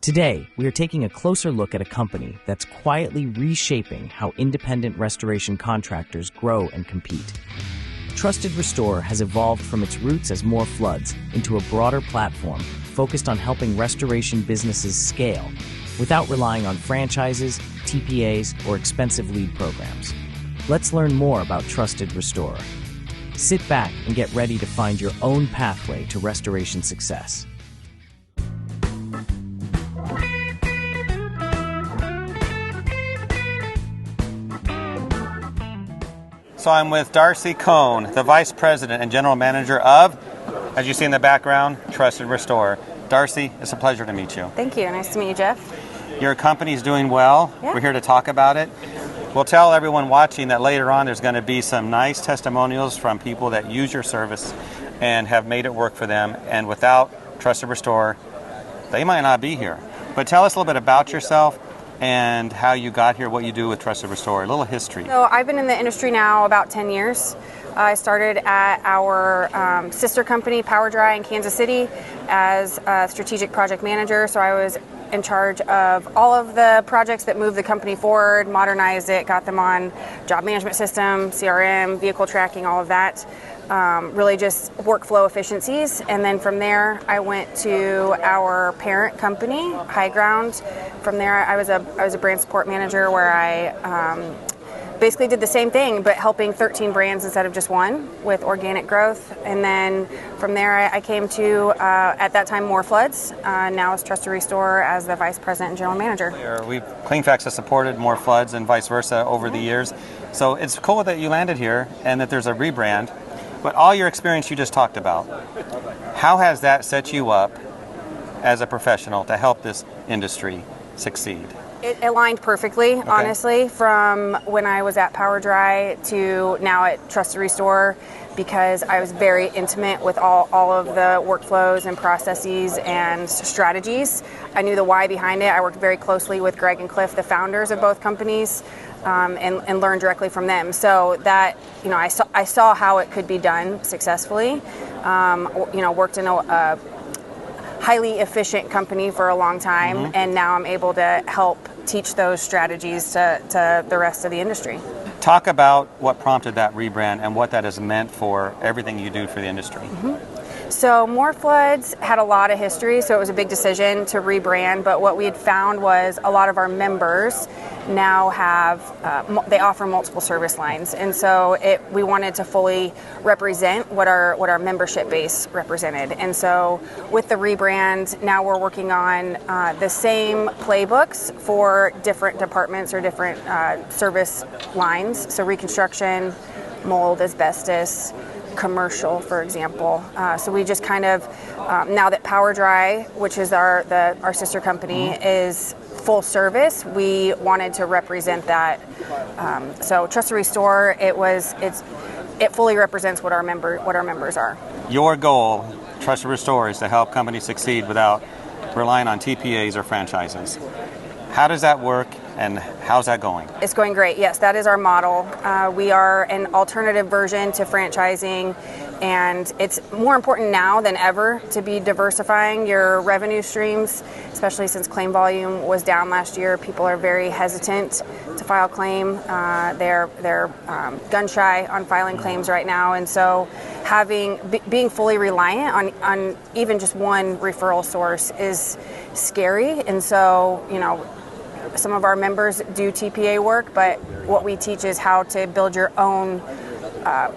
Today, we are taking a closer look at a company that's quietly reshaping how independent restoration contractors grow and compete. Trusted Restore has evolved from its roots as More Floods into a broader platform focused on helping restoration businesses scale without relying on franchises, TPAs, or expensive lead programs. Let's learn more about Trusted Restore. Sit back and get ready to find your own pathway to restoration success. So I'm with Darcy Koan, the Vice President and General Manager of, as you see in the background, Trusted Restore. Darcy, it's a pleasure to meet you. Thank you. Nice to meet you, Jeff. Your company's doing well. Yeah. We're here to talk about it. We'll tell everyone watching that later on there's going to be some nice testimonials from people that use your service and have made it work for them. And without Trusted Restore, they might not be here. But tell us a little bit about yourself and how you got here, what you do with Trusted Restore, a little history. So I've been in the industry now about 10 years. I started at our sister company, PowerDry in Kansas City, as a strategic project manager. So I was in charge of all of the projects that moved the company forward, modernized it, got them on job management system, CRM, vehicle tracking, all of that. Really just workflow efficiencies. And then from there, I went to our parent company, High Ground. From there, I was a brand support manager where I basically did the same thing, but helping 13 brands instead of just one with organic growth. And then from there, I came to, at that time, More Floods. Now it's Trusted Restore as the Vice President and General Manager. Cleanfax has supported More Floods and vice versa over the years. So it's cool that you landed here and that there's a rebrand. But all your experience you just talked about, how has that set you up as a professional to help this industry succeed? It aligned perfectly, Okay. honestly, from when I was at PowerDry to now at Trusted Restore, because I was very intimate with all of the workflows and processes and strategies. I knew the why behind it. I worked very closely with Greg and Cliff, the founders of both companies, and learned directly from them. So that, I saw how it could be done successfully. Worked in a highly efficient company for a long time, and now I'm able to help teach those strategies to the rest of the industry. Talk about what prompted that rebrand and what that has meant for everything you do for the industry. So More Floods had a lot of history, so it was a big decision to rebrand, but what we had found was a lot of our members now they offer multiple service lines, and so we wanted to fully represent what our membership base represented. And so with the rebrand, now we're working on the same playbooks for different departments or different service lines, so reconstruction, mold, asbestos, commercial, for example. So we just kind of, now that PowerDry, which is our sister company, is full service, we wanted to represent that. So Trusted Restore, it fully represents what our members are. Your goal, Trusted Restore, is to help companies succeed without relying on TPAs or franchises. How does that work, and how's that going? It's going great. Yes, that is our model. We are an alternative version to franchising, and it's more important now than ever to be diversifying your revenue streams, especially since claim volume was down last year. People are very hesitant to file claim. They're gun shy on filing claims right now, and so being fully reliant on even just one referral source is scary. And so, some of our members do TPA work, but what we teach is how to build your own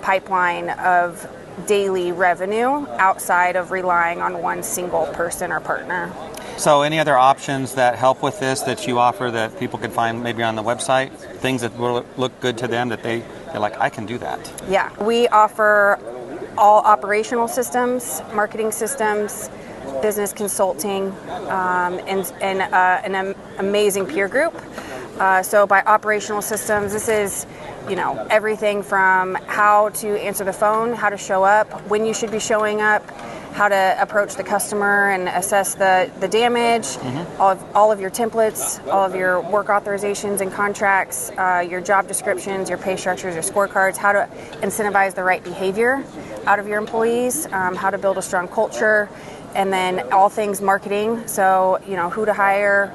pipeline of daily revenue outside of relying on one single person or partner. So any other options that help with this that you offer that people can find maybe on the website? Things that will look good to them that they're like, I can do that? Yeah, we offer all operational systems, marketing systems, business consulting, and an amazing peer group. So by operational systems, this is, everything from how to answer the phone, how to show up, when you should be showing up, how to approach the customer and assess the damage, all of your templates, all of your work authorizations and contracts, your job descriptions, your pay structures, your scorecards, how to incentivize the right behavior out of your employees, how to build a strong culture, and then all things marketing. So, who to hire,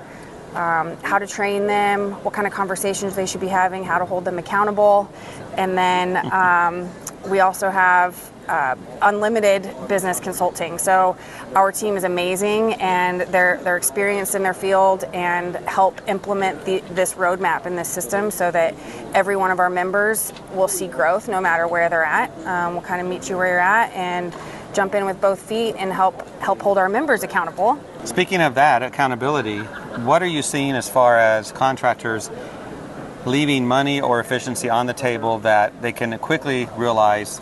how to train them, what kind of conversations they should be having, how to hold them accountable. And then we also have unlimited business consulting. So our team is amazing, and they're experienced in their field and help implement this roadmap and this system so that every one of our members will see growth no matter where they're at. We'll kind of meet you where you're at and jump in with both feet and help hold our members accountable. Speaking of that, accountability, what are you seeing as far as contractors leaving money or efficiency on the table that they can quickly realize,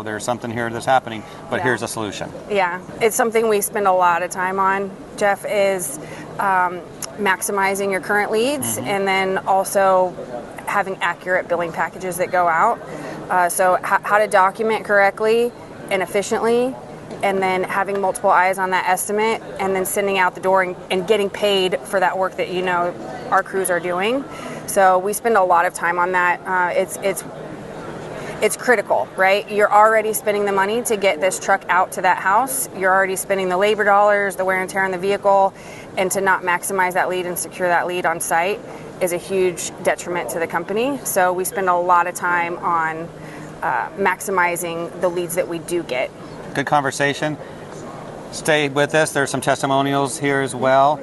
there's something here that's happening, but here's a solution? Yeah, it's something we spend a lot of time on, Jeff, is maximizing your current leads, and then also having accurate billing packages that go out. So how to document correctly and efficiently, and then having multiple eyes on that estimate, and then sending out the door and getting paid for that work that our crews are doing. So we spend a lot of time on that. It's critical, right? You're already spending the money to get this truck out to that house. You're already spending the labor dollars, the wear and tear on the vehicle, and to not maximize that lead and secure that lead on site is a huge detriment to the company. So we spend a lot of time on maximizing the leads that we do get. Good conversation. Stay with us. There's some testimonials here as well.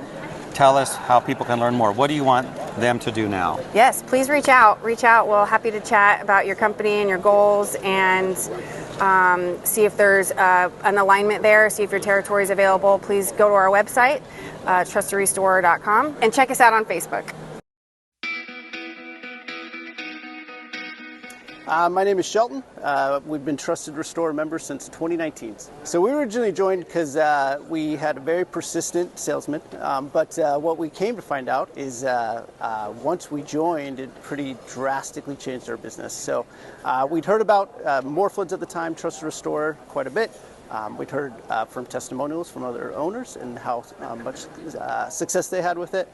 Tell us how people can learn more. What do you want them to do now? Yes, please reach out. We're happy to chat about your company and your goals, and see if there's an alignment there, see if your territory is available. Please go to our website, trustedrestorer.com, and check us out on Facebook. My name is Shelton. We've been Trusted Restorer members since 2019. So we originally joined because we had a very persistent salesman, but what we came to find out is once we joined, it pretty drastically changed our business. So we'd heard about more floods at the time, Trusted Restorer, quite a bit. We'd heard from testimonials from other owners and how much success they had with it.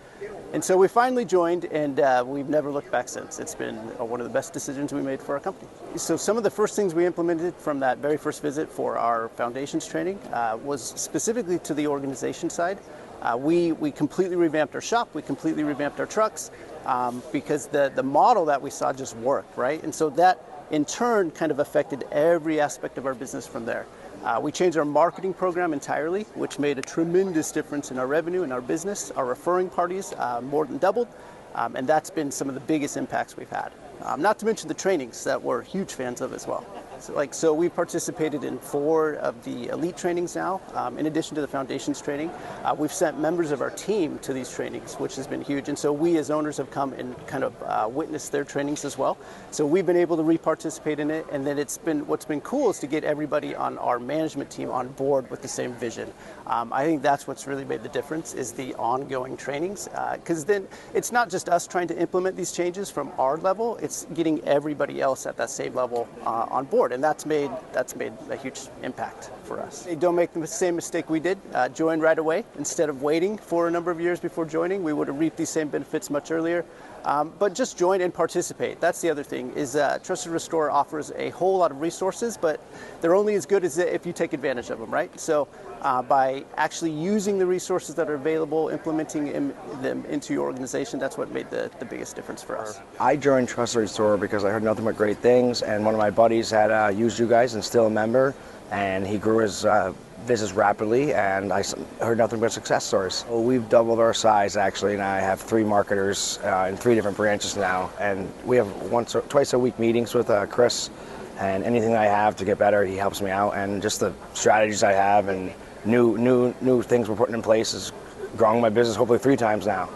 And so we finally joined, and we've never looked back since. It's been one of the best decisions we made for our company. So some of the first things we implemented from that very first visit for our foundations training was specifically to the organization side. We completely revamped our shop. We completely revamped our trucks because the model that we saw just worked, right? And so that in turn kind of affected every aspect of our business from there. We changed our marketing program entirely, which made a tremendous difference in our revenue and our business. Our referring parties more than doubled, and that's been some of the biggest impacts we've had. Not to mention the trainings that we're huge fans of as well. So we participated in 4 of the elite trainings now, in addition to the foundations training. We've sent members of our team to these trainings, which has been huge. And so we as owners have come and kind of witnessed their trainings as well. So we've been able to re-participate in it. And then what's been cool is to get everybody on our management team on board with the same vision. I think that's what's really made the difference is the ongoing trainings. Because then it's not just us trying to implement these changes from our level, it's getting everybody else at that same level on board. And that's made a huge impact for us. Don't make the same mistake we did. Join right away instead of waiting for a number of years before joining. We would have reaped these same benefits much earlier. But just join and participate. That's the other thing is Trusted Restorer offers a whole lot of resources, but they're only as good as if you take advantage of them, right? So by actually using the resources that are available, implementing them into your organization, that's what made the biggest difference for us. I joined Trusted Restorer because I heard nothing but great things, and one of my buddies had used you guys and still a member, and he grew his business rapidly, and I heard nothing but success stories. Well, we've doubled our size actually, and I have 3 marketers in 3 different branches now, and we have twice a week meetings with Chris, and anything I have to get better, he helps me out, and just the strategies I have and new things we're putting in place is growing my business hopefully 3 times now.